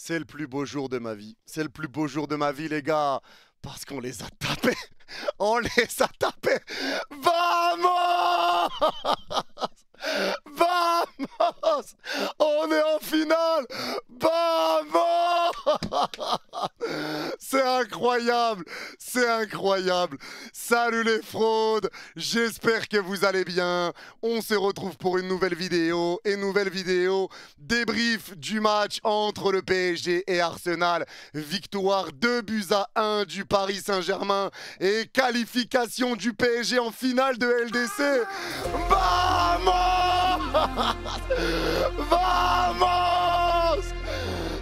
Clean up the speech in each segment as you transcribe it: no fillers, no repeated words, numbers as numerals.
C'est le plus beau jour de ma vie. C'est le plus beau jour de ma vie, les gars. Parce qu'on les a tapés. On les a tapés. Vamos! Vamos! On est en finale. Vamos! C'est incroyable. C'est incroyable. Salut les fraudes. J'espère que vous allez bien. On se retrouve pour une nouvelle vidéo. Et nouvelle vidéo débrief du match entre le PSG et Arsenal. Victoire 2-1 du Paris Saint-Germain et qualification du PSG en finale de LDC. Vamos! Vamos!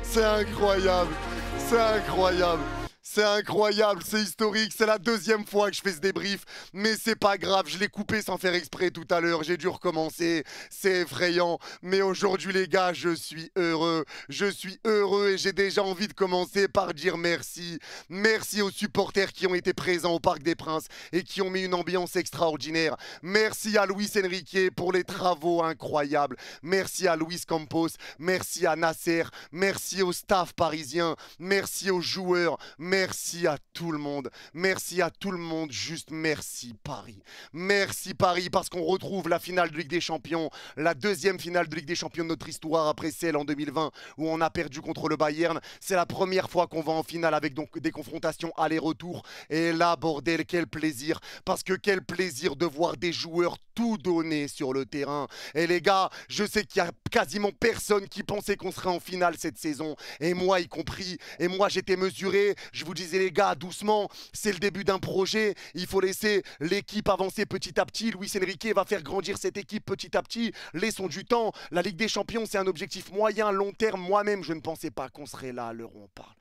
C'est incroyable. C'est incroyable. C'est incroyable, c'est historique, c'est la deuxième fois que je fais ce débrief, mais c'est pas grave, je l'ai coupé sans faire exprès tout à l'heure, j'ai dû recommencer, c'est effrayant, mais aujourd'hui les gars, je suis heureux et j'ai déjà envie de commencer par dire merci. Merci aux supporters qui ont été présents au Parc des Princes et qui ont mis une ambiance extraordinaire. Merci à Luis Enrique pour les travaux incroyables, merci à Luis Campos, merci à Nasser, merci au staff parisien, merci aux joueurs, merci à tout le monde. Merci à tout le monde. Juste merci Paris. Merci Paris parce qu'on retrouve la finale de Ligue des Champions. La deuxième finale de Ligue des Champions de notre histoire après celle en 2020 où on a perdu contre le Bayern. C'est la première fois qu'on va en finale avec donc des confrontations aller-retour. Et là, bordel, quel plaisir. Parce que quel plaisir de voir des joueurs tout donner sur le terrain. Et les gars, je sais qu'il y a quasiment personne qui pensait qu'on serait en finale cette saison. Et moi y compris. Et moi j'étais mesuré. Je vous disais les gars, doucement, c'est le début d'un projet, il faut laisser l'équipe avancer petit à petit, Luis Enrique va faire grandir cette équipe petit à petit, laissons du temps, la Ligue des Champions c'est un objectif moyen, long terme, moi-même je ne pensais pas qu'on serait là à l'heure où on parle.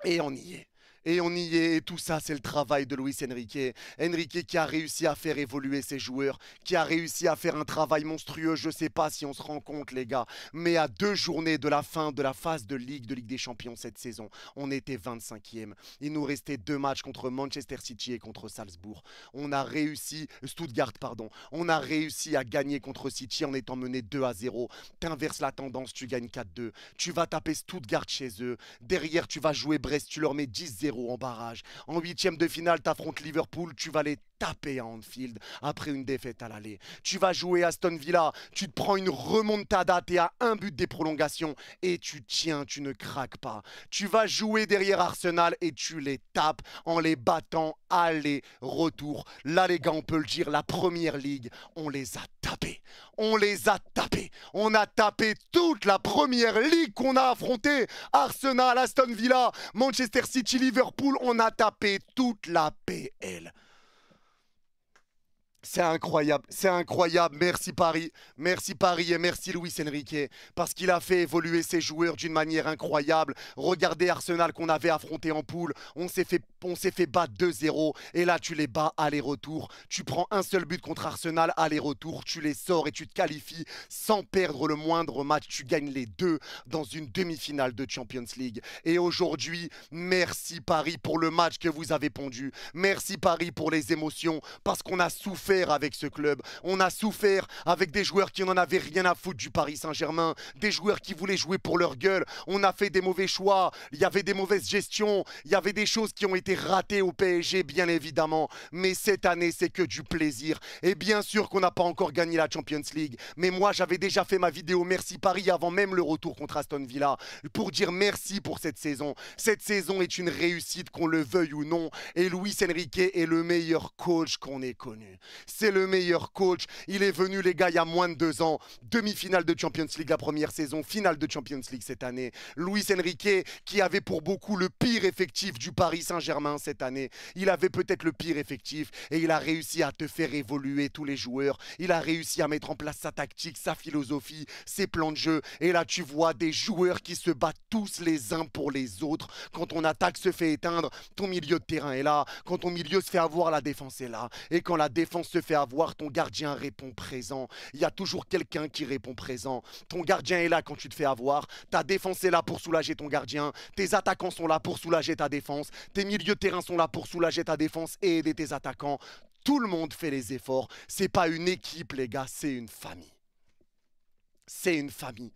Et on y est. Et on y est, et tout ça c'est le travail de Luis Enrique. Enrique qui a réussi à faire évoluer ses joueurs, qui a réussi à faire un travail monstrueux, je sais pas si on se rend compte les gars, mais à 2 journées de la fin de la phase de Ligue des Champions cette saison, on était 25e. Il nous restait 2 matchs contre Manchester City et contre Salzbourg. On a réussi, Stuttgart pardon, on a réussi à gagner contre City en étant mené 2-0. T'inverses la tendance, tu gagnes 4-2. Tu vas taper Stuttgart chez eux. Derrière tu vas jouer Brest, tu leur mets 10-0 en barrage. En huitième de finale, t'affrontes Liverpool, tu vas les taper à Anfield après une défaite à l'aller. Tu vas jouer Aston Villa, tu te prends une remontada, t'es à un but des prolongations et tu tiens, tu ne craques pas. Tu vas jouer derrière Arsenal et tu les tapes en les battant aller-retour. Là les gars, on peut le dire, la première ligue, on les a tapés. On les a tapés. On a tapé toute la première ligue qu'on a affrontée. Arsenal, Aston Villa, Manchester City, Liverpool, on a tapé toute la PL. C'est incroyable. Merci Paris et merci Luis Enrique parce qu'il a fait évoluer ses joueurs d'une manière incroyable. Regardez Arsenal qu'on avait affronté en poule, on s'est fait battre 2-0 et là tu les bats aller-retour. Tu prends un seul but contre Arsenal aller-retour, tu les sors et tu te qualifies sans perdre le moindre match. Tu gagnes les deux dans une demi-finale de Champions League. Et aujourd'hui, merci Paris pour le match que vous avez pondu. Merci Paris pour les émotions parce qu'on a souffert avec ce club. On a souffert avec des joueurs qui n'en avaient rien à foutre du Paris Saint-Germain, des joueurs qui voulaient jouer pour leur gueule. On a fait des mauvais choix, il y avait des mauvaises gestions, il y avait des choses qui ont été ratées au PSG, bien évidemment. Mais cette année, c'est que du plaisir. Et bien sûr qu'on n'a pas encore gagné la Champions League. Mais moi, j'avais déjà fait ma vidéo Merci Paris avant même le retour contre Aston Villa pour dire merci pour cette saison. Cette saison est une réussite, qu'on le veuille ou non. Et Luis Enrique est le meilleur coach qu'on ait connu. C'est le meilleur coach. Il est venu, les gars, il y a moins de 2 ans. Demi-finale de Champions League la première saison, finale de Champions League cette année. Luis Enrique, qui avait pour beaucoup le pire effectif du Paris Saint-Germain cette année. Il avait peut-être le pire effectif et il a réussi à te faire évoluer tous les joueurs. Il a réussi à mettre en place sa tactique, sa philosophie, ses plans de jeu. Et là, tu vois des joueurs qui se battent tous les uns pour les autres. Quand ton attaque se fait éteindre, ton milieu de terrain est là. Quand ton milieu se fait avoir, la défense est là. Et quand la défense se fait avoir, ton gardien répond présent. Il y a toujours quelqu'un qui répond présent. Ton gardien est là quand tu te fais avoir. Ta défense est là pour soulager ton gardien. Tes attaquants sont là pour soulager ta défense. Tes milieux de terrain sont là pour soulager ta défense et aider tes attaquants. Tout le monde fait les efforts. C'est pas une équipe, les gars, c'est une famille. C'est une famille.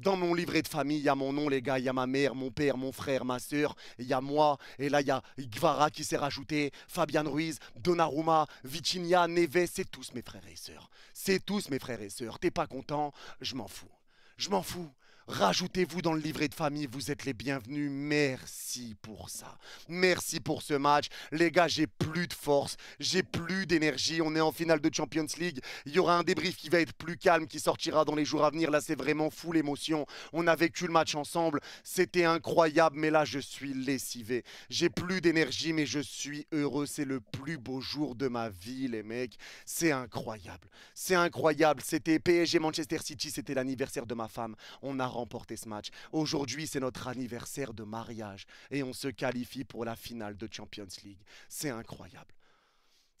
Dans mon livret de famille, il y a mon nom, les gars. Il y a ma mère, mon père, mon frère, ma soeur. Il y a moi. Et là, il y a Guevara qui s'est rajouté. Fabian Ruiz, Donnarumma, Vitinha, Neves. C'est tous mes frères et sœurs. C'est tous mes frères et sœurs. T'es pas content? Je m'en fous. Je m'en fous. Rajoutez-vous dans le livret de famille, vous êtes les bienvenus. Merci pour ça. Merci pour ce match. Les gars, j'ai plus de force, j'ai plus d'énergie. On est en finale de Champions League. Il y aura un débrief qui va être plus calme, qui sortira dans les jours à venir. Là, c'est vraiment fou l'émotion. On a vécu le match ensemble. C'était incroyable, mais là, je suis lessivé. J'ai plus d'énergie, mais je suis heureux. C'est le plus beau jour de ma vie, les mecs. C'est incroyable. C'est incroyable. C'était PSG Manchester City, c'était l'anniversaire de ma femme. On a remporté ce match. Aujourd'hui, c'est notre anniversaire de mariage et on se qualifie pour la finale de Champions League. C'est incroyable.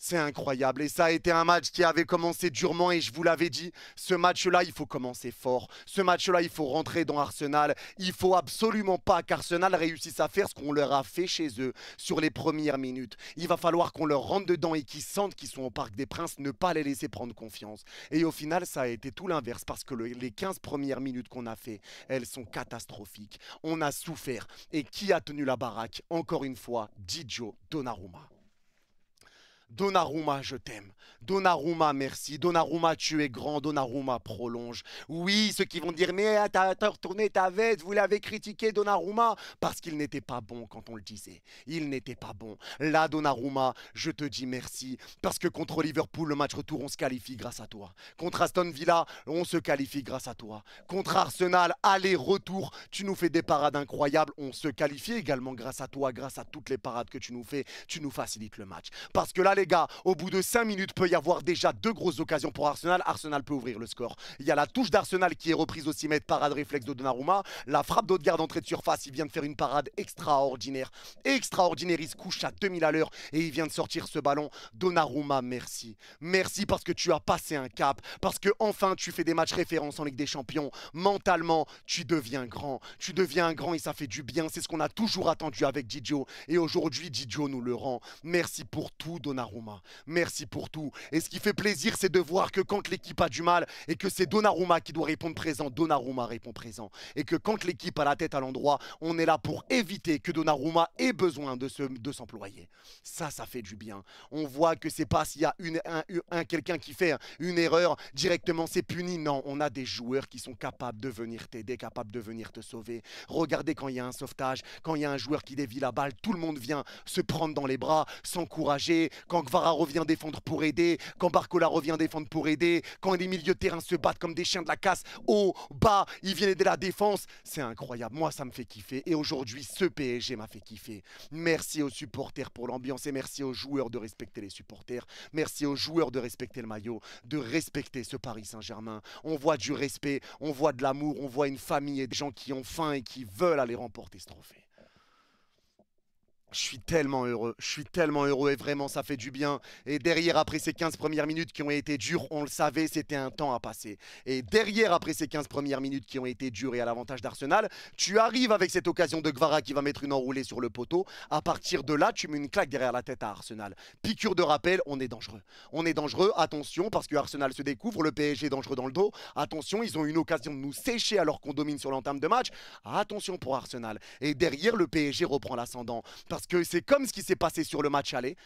C'est incroyable et ça a été un match qui avait commencé durement et je vous l'avais dit, ce match-là, il faut commencer fort. Ce match-là, il faut rentrer dans Arsenal. Il faut absolument pas qu'Arsenal réussisse à faire ce qu'on leur a fait chez eux sur les premières minutes. Il va falloir qu'on leur rentre dedans et qu'ils sentent qu'ils sont au Parc des Princes, ne pas les laisser prendre confiance. Et au final, ça a été tout l'inverse parce que les 15 premières minutes qu'on a fait, elles sont catastrophiques. On a souffert. Et qui a tenu la baraque? Encore une fois, Gigio Donnarumma. Donnarumma, je t'aime. Donnarumma, merci. Donnarumma, tu es grand. Donnarumma, prolonge. Oui, ceux qui vont dire, mais t'as retourné ta veste, vous l'avez critiqué, Donnarumma, parce qu'il n'était pas bon quand on le disait. Il n'était pas bon. Là, Donnarumma, je te dis merci, parce que contre Liverpool, le match retour, on se qualifie grâce à toi. Contre Aston Villa, on se qualifie grâce à toi. Contre Arsenal, aller-retour, tu nous fais des parades incroyables, on se qualifie également grâce à toi, grâce à toutes les parades que tu nous fais, tu nous facilites le match. Parce que là, les gars, au bout de 5 minutes, peut y avoir déjà 2 grosses occasions pour Arsenal. Arsenal peut ouvrir le score. Il y a la touche d'Arsenal qui est reprise au 6 mètres, parade réflexe de Donnarumma. La frappe d'Odegaard d'entrée de surface, il vient de faire une parade extraordinaire. Extraordinaire, il se couche à 2000 à l'heure et il vient de sortir ce ballon. Donnarumma, merci. Merci parce que tu as passé un cap. Parce que enfin, tu fais des matchs références en Ligue des Champions. Mentalement, tu deviens grand. Tu deviens grand et ça fait du bien. C'est ce qu'on a toujours attendu avec Gigio. Et aujourd'hui, Gigio nous le rend. Merci pour tout, Donnarumma. Merci pour tout. Et ce qui fait plaisir, c'est de voir que quand l'équipe a du mal et que c'est Donnarumma qui doit répondre présent, Donnarumma répond présent. Et que quand l'équipe a la tête à l'endroit, on est là pour éviter que Donnarumma ait besoin de s'employer. Ça fait du bien. On voit que c'est pas s'il y a quelqu'un qui fait une erreur, directement c'est puni. Non, on a des joueurs qui sont capables de venir t'aider, capables de venir te sauver. Regardez quand il y a un sauvetage, quand il y a un joueur qui dévie la balle, tout le monde vient se prendre dans les bras, s'encourager. Quand Guevara revient défendre pour aider, quand Barcola revient défendre pour aider, quand les milieux de terrain se battent comme des chiens de la casse, haut, bas, ils viennent aider la défense. C'est incroyable. Moi, ça me fait kiffer. Et aujourd'hui, ce PSG m'a fait kiffer. Merci aux supporters pour l'ambiance et merci aux joueurs de respecter les supporters. Merci aux joueurs de respecter le maillot, de respecter ce Paris Saint-Germain. On voit du respect, on voit de l'amour, on voit une famille et des gens qui ont faim et qui veulent aller remporter ce trophée. Je suis tellement heureux et vraiment ça fait du bien. Et derrière, après ces 15 premières minutes qui ont été dures, on le savait, c'était un temps à passer. Et derrière, après ces 15 premières minutes qui ont été dures et à l'avantage d'Arsenal, tu arrives avec cette occasion de Guevara qui va mettre une enroulée sur le poteau. À partir de là, tu mets une claque derrière la tête à Arsenal. Piqûre de rappel, on est dangereux. On est dangereux, attention, parce que Arsenal se découvre, le PSG est dangereux dans le dos. Attention, ils ont une occasion de nous sécher alors qu'on domine sur l'entame de match. Attention pour Arsenal. Et derrière, le PSG reprend l'ascendant. Parce que c'est comme ce qui s'est passé sur le match aller.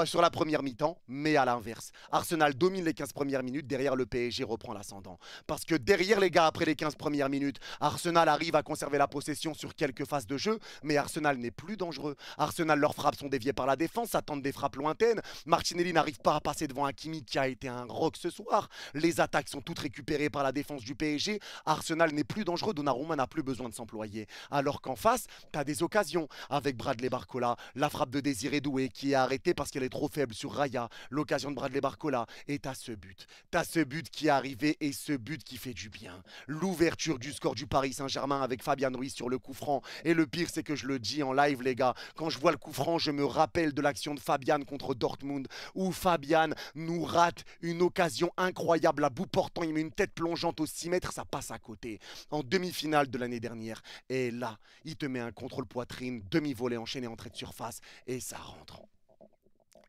Sur la première mi-temps, mais à l'inverse. Arsenal domine les 15 premières minutes, derrière le PSG reprend l'ascendant. Parce que derrière les gars, après les 15 premières minutes, Arsenal arrive à conserver la possession sur quelques phases de jeu, mais Arsenal n'est plus dangereux. Arsenal, leurs frappes sont déviées par la défense, attendent des frappes lointaines. Martinelli n'arrive pas à passer devant Hakimi qui a été un rock ce soir. Les attaques sont toutes récupérées par la défense du PSG. Arsenal n'est plus dangereux, Donnarumma n'a plus besoin de s'employer. Alors qu'en face, tu as des occasions avec Bradley Barcola, la frappe de Désiré Doué qui est arrêtée parce qu'elle est trop faible sur Raya, l'occasion de Bradley Barcola, et t'as ce but. T'as ce but qui est arrivé et ce but qui fait du bien. L'ouverture du score du Paris Saint-Germain avec Fabian Ruiz sur le coup franc. Et le pire, c'est que je le dis en live, les gars, quand je vois le coup franc, je me rappelle de l'action de Fabian contre Dortmund, où Fabian nous rate une occasion incroyable à bout portant. Il met une tête plongeante aux 6 mètres, ça passe à côté. En demi-finale de l'année dernière. Et là, il te met un contrôle poitrine, demi-volée enchaîné entrée de surface, et ça rentre.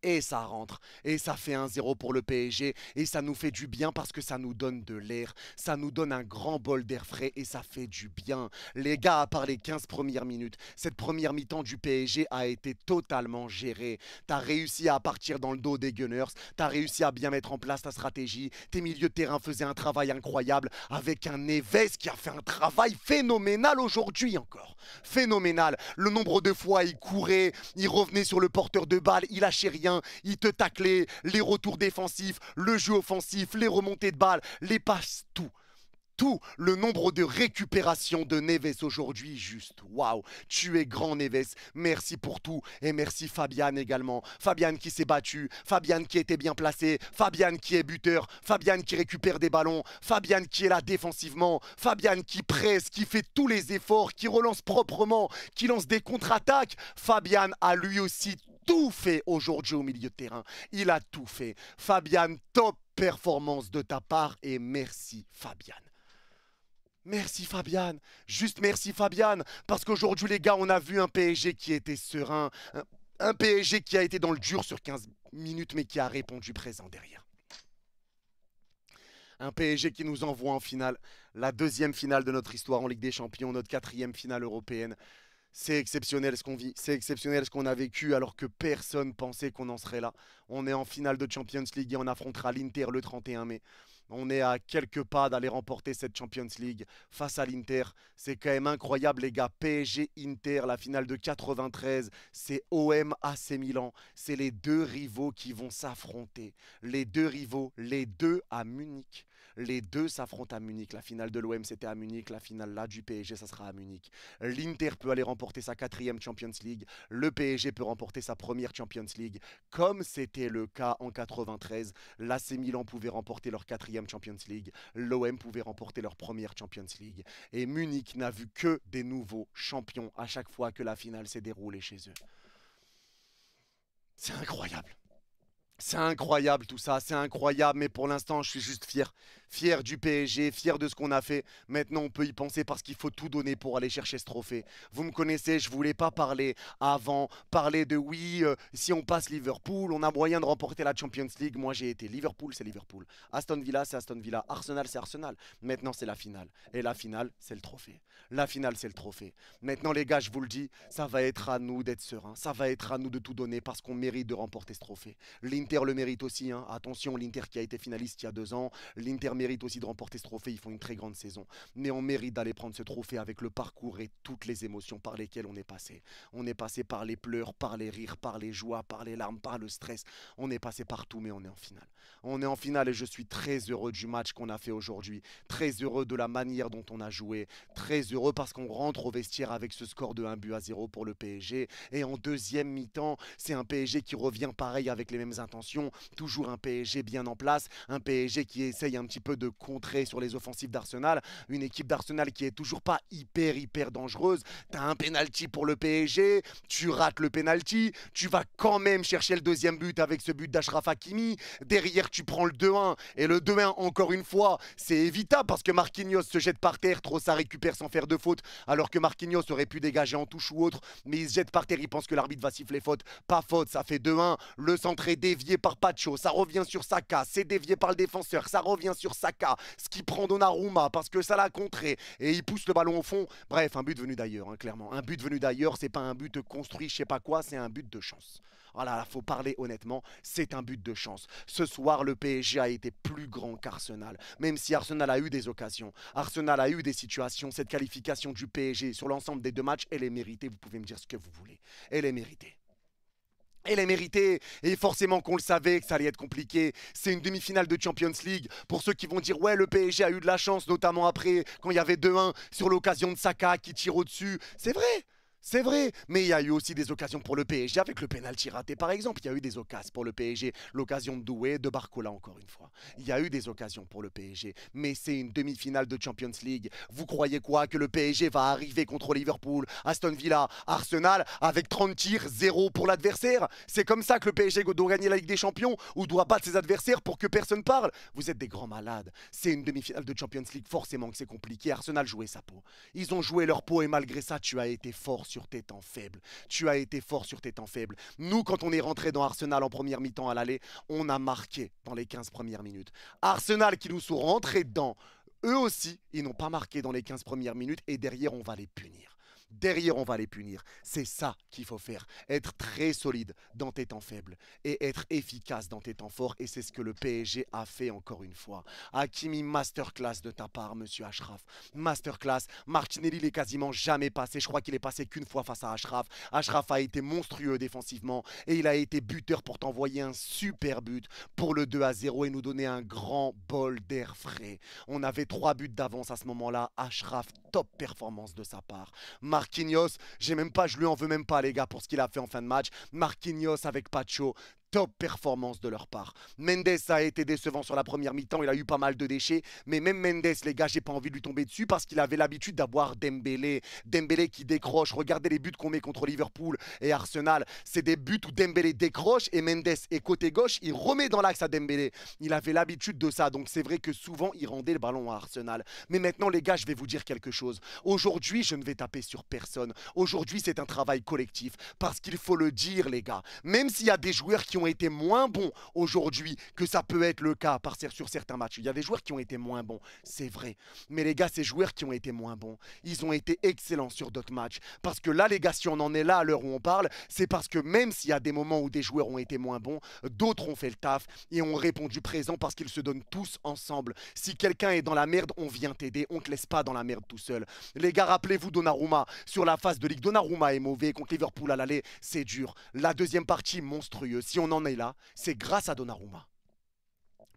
et ça rentre. Et ça fait 1-0 pour le PSG. Et ça nous fait du bien parce que ça nous donne de l'air. Ça nous donne un grand bol d'air frais et ça fait du bien. Les gars, à part les 15 premières minutes, cette première mi-temps du PSG a été totalement gérée. T'as réussi à partir dans le dos des Gunners. T'as réussi à bien mettre en place ta stratégie. Tes milieux de terrain faisaient un travail incroyable avec un Neves qui a fait un travail phénoménal aujourd'hui encore. Phénoménal. Le nombre de fois il courait, il revenait sur le porteur de balle, il lâchait rien, il te taclait, les retours défensifs, le jeu offensif, les remontées de balles, les passes, tout. Tout le nombre de récupérations de Neves aujourd'hui, juste waouh, tu es grand Neves, merci pour tout et merci Fabian également. Fabian qui s'est battu, Fabian qui était bien placé, Fabian qui est buteur, Fabian qui récupère des ballons, Fabian qui est là défensivement, Fabian qui presse, qui fait tous les efforts, qui relance proprement, qui lance des contre-attaques. Fabian a lui aussi tout fait aujourd'hui au milieu de terrain, il a tout fait. Fabian, top performance de ta part et merci Fabian. Merci Fabian, juste merci Fabian, parce qu'aujourd'hui les gars on a vu un PSG qui était serein, un PSG qui a été dans le dur sur 15 minutes mais qui a répondu présent derrière. Un PSG qui nous envoie en finale, la deuxième finale de notre histoire en Ligue des Champions, notre quatrième finale européenne. C'est exceptionnel ce qu'on vit, c'est exceptionnel ce qu'on a vécu alors que personne pensait qu'on en serait là. On est en finale de Champions League et on affrontera l'Inter le 31 mai. On est à quelques pas d'aller remporter cette Champions League face à l'Inter. C'est quand même incroyable les gars. PSG-Inter, la finale de 93, c'est OM AC Milan. C'est les deux rivaux qui vont s'affronter. Les deux rivaux, les deux à Munich. Les deux s'affrontent à Munich. La finale de l'OM, c'était à Munich. La finale là du PSG, ça sera à Munich. L'Inter peut aller remporter sa quatrième Champions League. Le PSG peut remporter sa première Champions League. Comme c'était le cas en 93, l'AC Milan pouvait remporter leur quatrième Champions League. L'OM pouvait remporter leur première Champions League. Et Munich n'a vu que des nouveaux champions à chaque fois que la finale s'est déroulée chez eux. C'est incroyable. C'est incroyable tout ça, c'est incroyable, mais pour l'instant je suis juste fier. Fier du PSG, fier de ce qu'on a fait. Maintenant on peut y penser parce qu'il faut tout donner pour aller chercher ce trophée. Vous me connaissez, je ne voulais pas parler avant, parler de oui, si on passe Liverpool, on a moyen de remporter la Champions League. Moi j'ai été Liverpool, c'est Liverpool. Aston Villa, c'est Aston Villa. Arsenal, c'est Arsenal. Maintenant c'est la finale. Et la finale, c'est le trophée. La finale, c'est le trophée. Maintenant les gars, je vous le dis, ça va être à nous d'être sereins. Ça va être à nous de tout donner parce qu'on mérite de remporter ce trophée. L'Inter le mérite aussi, hein. Attention, l'Inter qui a été finaliste il y a 2 ans, l'Inter mérite aussi de remporter ce trophée, ils font une très grande saison. Mais on mérite d'aller prendre ce trophée avec le parcours et toutes les émotions par lesquelles on est passé. On est passé par les pleurs, par les rires, par les joies, par les larmes, par le stress. On est passé par tout, mais on est en finale. On est en finale et je suis très heureux du match qu'on a fait aujourd'hui. Très heureux de la manière dont on a joué. Très heureux parce qu'on rentre au vestiaire avec ce score de 1-0 pour le PSG. Et en deuxième mi-temps, c'est un PSG qui revient pareil avec les mêmes intentions. Toujours un PSG bien en place, un PSG qui essaye un petit peu de contrer sur les offensives d'Arsenal, une équipe d'Arsenal qui est toujours pas hyper dangereuse. T'as un penalty pour le PSG, tu rates le penalty, tu vas quand même chercher le deuxième but avec ce but d'Achraf Hakimi, derrière tu prends le 2-1 et le 2-1 encore une fois c'est évitable parce que Marquinhos se jette par terre, Trossard récupère sans faire de faute alors que Marquinhos aurait pu dégager en touche ou autre, mais il se jette par terre, il pense que l'arbitre va siffler faute, pas faute, ça fait 2-1, le centre est dévié par Pacho, ça revient sur Saka, c'est dévié par le défenseur, ça revient sur Saka, ce qui prend Donnarumma parce que ça l'a contré et il pousse le ballon au fond. Bref, un but venu d'ailleurs, hein, clairement. Un but venu d'ailleurs, c'est pas un but construit, je sais pas quoi, c'est un but de chance. Voilà, faut parler honnêtement, c'est un but de chance. Ce soir, le PSG a été plus grand qu'Arsenal. Même si Arsenal a eu des occasions, Arsenal a eu des situations, cette qualification du PSG sur l'ensemble des 2 matchs, elle est méritée, vous pouvez me dire ce que vous voulez. Elle est méritée. Elle est méritée, et forcément qu'on le savait que ça allait être compliqué. C'est une demi-finale de Champions League. Pour ceux qui vont dire ouais, le PSG a eu de la chance, notamment après quand il y avait 2-1 sur l'occasion de Saka qui tire au-dessus. C'est vrai. C'est vrai, mais il y a eu aussi des occasions pour le PSG avec le pénalty raté par exemple. Il y a eu des occasions pour le PSG, l'occasion de Doué, de Barcola encore une fois. Il y a eu des occasions pour le PSG, mais c'est une demi-finale de Champions League. Vous croyez quoi, que le PSG va arriver contre Liverpool, Aston Villa, Arsenal avec 30 tirs, 0 pour l'adversaire? C'est comme ça que le PSG doit gagner la Ligue des Champions ou doit battre ses adversaires pour que personne parle? Vous êtes des grands malades. C'est une demi-finale de Champions League, forcément que c'est compliqué. Arsenal jouait sa peau. Ils ont joué leur peau et malgré ça, tu as été fort sur tes temps faibles. Tu as été fort sur tes temps faibles. Nous, quand on est rentré dans Arsenal en première mi-temps à l'aller, on a marqué dans les 15 premières minutes. Arsenal qui nous sont rentrés dedans, eux aussi, ils n'ont pas marqué dans les 15 premières minutes et derrière, on va les punir. Derrière, on va les punir. C'est ça qu'il faut faire. Être très solide dans tes temps faibles et être efficace dans tes temps forts. Et c'est ce que le PSG a fait encore une fois. Hakimi, masterclass de ta part, monsieur Achraf. Masterclass. Martinelli n'est quasiment jamais passé. Je crois qu'il est passé qu'une fois face à Achraf. Achraf a été monstrueux défensivement et il a été buteur pour t'envoyer un super but pour le 2-0 et nous donner un grand bol d'air frais. On avait 3 buts d'avance à ce moment-là. Achraf, top performance de sa part. Marquinhos, je lui en veux même pas les gars pour ce qu'il a fait en fin de match. Marquinhos avec Pacho, top performance de leur part. Mendes a été décevant sur la première mi-temps, il a eu pas mal de déchets, mais même Mendes, les gars, j'ai pas envie de lui tomber dessus parce qu'il avait l'habitude d'avoir Dembélé. Dembélé qui décroche, regardez les buts qu'on met contre Liverpool et Arsenal, c'est des buts où Dembélé décroche et Mendes est côté gauche, il remet dans l'axe à Dembélé. Il avait l'habitude de ça, donc c'est vrai que souvent il rendait le ballon à Arsenal. Mais maintenant les gars, je vais vous dire quelque chose. Aujourd'hui, je ne vais taper sur personne. Aujourd'hui, c'est un travail collectif parce qu'il faut le dire les gars. Même s'il y a des joueurs qui ont été moins bons aujourd'hui que ça peut être le cas sur certains matchs. Il y a des joueurs qui ont été moins bons, c'est vrai. Mais les gars, ces joueurs qui ont été moins bons, ils ont été excellents sur d'autres matchs. Parce que là, les gars, si on en est là à l'heure où on parle, c'est parce que même s'il y a des moments où des joueurs ont été moins bons, d'autres ont fait le taf et ont répondu présent parce qu'ils se donnent tous ensemble. Si quelqu'un est dans la merde, on vient t'aider, on ne te laisse pas dans la merde tout seul. Les gars, rappelez-vous Donnarumma sur la phase de Ligue. Donnarumma est mauvais contre Liverpool à l'aller, c'est dur. La deuxième partie, monstrueux. Si on en est là, c'est grâce à Donnarumma.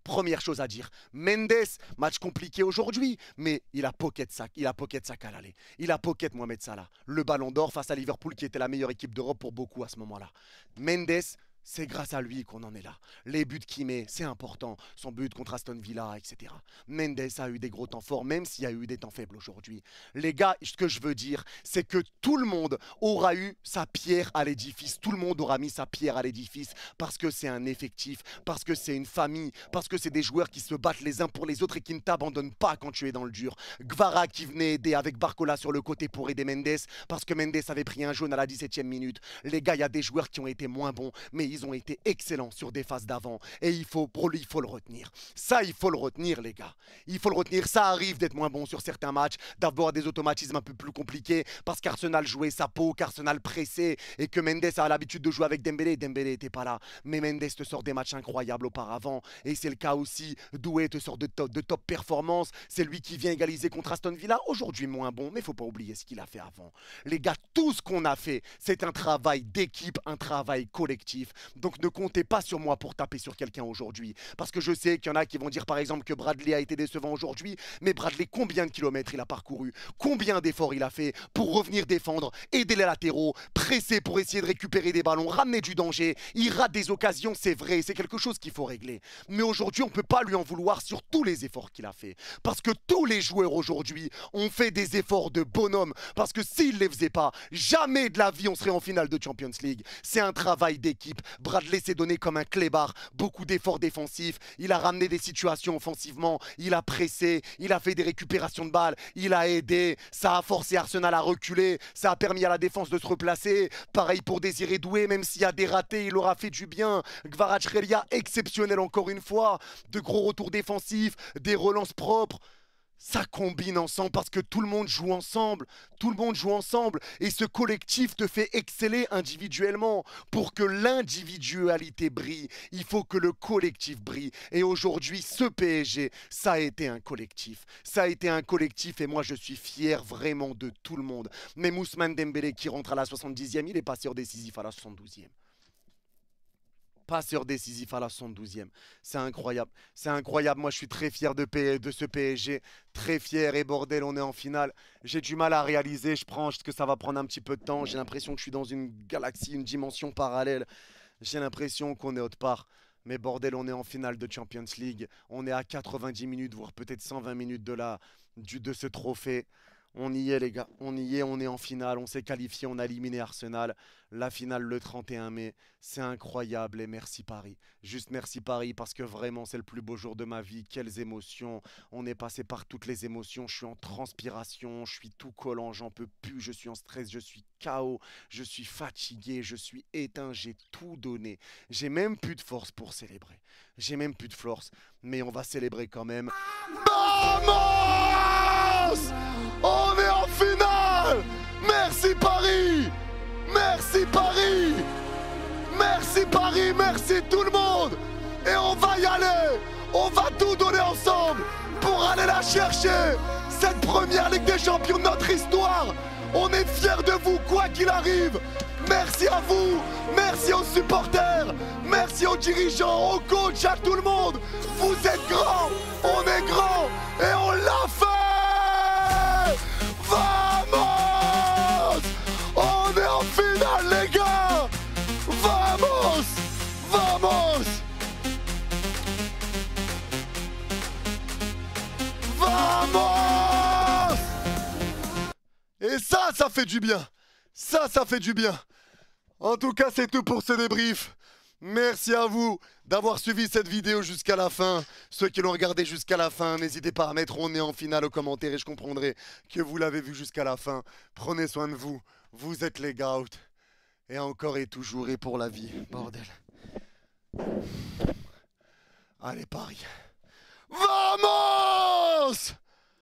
Première chose à dire, Mendes, match compliqué aujourd'hui, mais il a pocket sac à l'aller. Il a pocket Mohamed Salah, le ballon d'or face à Liverpool qui était la meilleure équipe d'Europe pour beaucoup à ce moment-là. Mendes, c'est grâce à lui qu'on en est là. Les buts qu'il met, c'est important. Son but contre Aston Villa, etc. Mendes a eu des gros temps forts, même s'il y a eu des temps faibles aujourd'hui. Les gars, ce que je veux dire, c'est que tout le monde aura eu sa pierre à l'édifice. Tout le monde aura mis sa pierre à l'édifice parce que c'est un effectif, parce que c'est une famille, parce que c'est des joueurs qui se battent les uns pour les autres et qui ne t'abandonnent pas quand tu es dans le dur. Gvara qui venait aider avec Barcola sur le côté pour aider Mendes parce que Mendes avait pris un jaune à la 17e minute. Les gars, il y a des joueurs qui ont été moins bons, mais ils ont été excellents sur des phases d'avant et il faut le retenir. Ça, il faut le retenir, les gars. Il faut le retenir. Ça arrive d'être moins bon sur certains matchs, d'avoir des automatismes un peu plus compliqués parce qu'Arsenal jouait sa peau, qu'Arsenal pressait et que Mendes a l'habitude de jouer avec Dembélé. Dembélé n'était pas là. Mais Mendes te sort des matchs incroyables auparavant et c'est le cas aussi. Doué te sort de top performance. C'est lui qui vient égaliser contre Aston Villa. Aujourd'hui, moins bon, mais il ne faut pas oublier ce qu'il a fait avant. Les gars, tout ce qu'on a fait, c'est un travail d'équipe, un travail collectif. Donc ne comptez pas sur moi pour taper sur quelqu'un aujourd'hui. Parce que je sais qu'il y en a qui vont dire par exemple que Bradley a été décevant aujourd'hui. Mais Bradley, combien de kilomètres il a parcouru? Combien d'efforts il a fait pour revenir défendre, aider les latéraux, presser pour essayer de récupérer des ballons, ramener du danger? Il rate des occasions, c'est vrai, c'est quelque chose qu'il faut régler. Mais aujourd'hui, on ne peut pas lui en vouloir sur tous les efforts qu'il a fait. Parce que tous les joueurs aujourd'hui ont fait des efforts de bonhomme. Parce que s'ils ne les faisaient pas, jamais de la vie on serait en finale de Champions League. C'est un travail d'équipe. Bradley s'est donné comme un clébard, beaucoup d'efforts défensifs, il a ramené des situations offensivement, il a pressé, il a fait des récupérations de balles, il a aidé, ça a forcé Arsenal à reculer, ça a permis à la défense de se replacer, pareil pour Désiré Doué, même s'il y a des ratés, il aura fait du bien. Kvaratskhelia, exceptionnel encore une fois, de gros retours défensifs, des relances propres. Ça combine ensemble parce que tout le monde joue ensemble. Tout le monde joue ensemble. Et ce collectif te fait exceller individuellement. Pour que l'individualité brille, il faut que le collectif brille. Et aujourd'hui, ce PSG, ça a été un collectif. Ça a été un collectif et moi, je suis fier vraiment de tout le monde. Mais Ousmane Dembélé qui rentre à la 70e, il est passeur décisif à la 72e. Passeur décisif à la 72e. C'est incroyable. C'est incroyable. Moi, je suis très fier de ce PSG. Très fier. Et bordel, on est en finale. J'ai du mal à réaliser. Je pense que ça va prendre un petit peu de temps. J'ai l'impression que je suis dans une galaxie, une dimension parallèle. J'ai l'impression qu'on est autre part. Mais bordel, on est en finale de Champions League. On est à 90 minutes, voire peut-être 120 minutes de ce trophée. On y est les gars, on y est, on est en finale, on s'est qualifié, on a éliminé Arsenal. La finale le 31 mai, c'est incroyable et merci Paris. Juste merci Paris parce que vraiment c'est le plus beau jour de ma vie. Quelles émotions, on est passé par toutes les émotions, je suis en transpiration, je suis tout collant, j'en peux plus, je suis en stress, je suis KO, je suis fatigué, je suis éteint, j'ai tout donné. J'ai même plus de force pour célébrer. J'ai même plus de force, mais on va célébrer quand même. Vamos! On est en finale! Merci Paris! Merci Paris! Merci Paris! Merci tout le monde! Et on va y aller! On va tout donner ensemble pour aller la chercher! Cette première Ligue des Champions de notre histoire! On est fiers de vous, quoi qu'il arrive! Merci à vous! Merci aux supporters! Merci aux dirigeants, aux coachs, à tout le monde! Vous êtes grands! On est grands! Et on l'a fait! Vamos! On est en finale, les gars! Vamos! Vamos! Vamos! Et ça fait du bien! Ça fait du bien! En tout cas, c'est tout pour ce débrief. Merci à vous d'avoir suivi cette vidéo jusqu'à la fin. Ceux qui l'ont regardé jusqu'à la fin, n'hésitez pas à mettre "on est en finale" aux commentaires et je comprendrai que vous l'avez vu jusqu'à la fin. Prenez soin de vous. Vous êtes les GOAT. Et encore et toujours et pour la vie. Bordel. Allez, Paris. Vamos!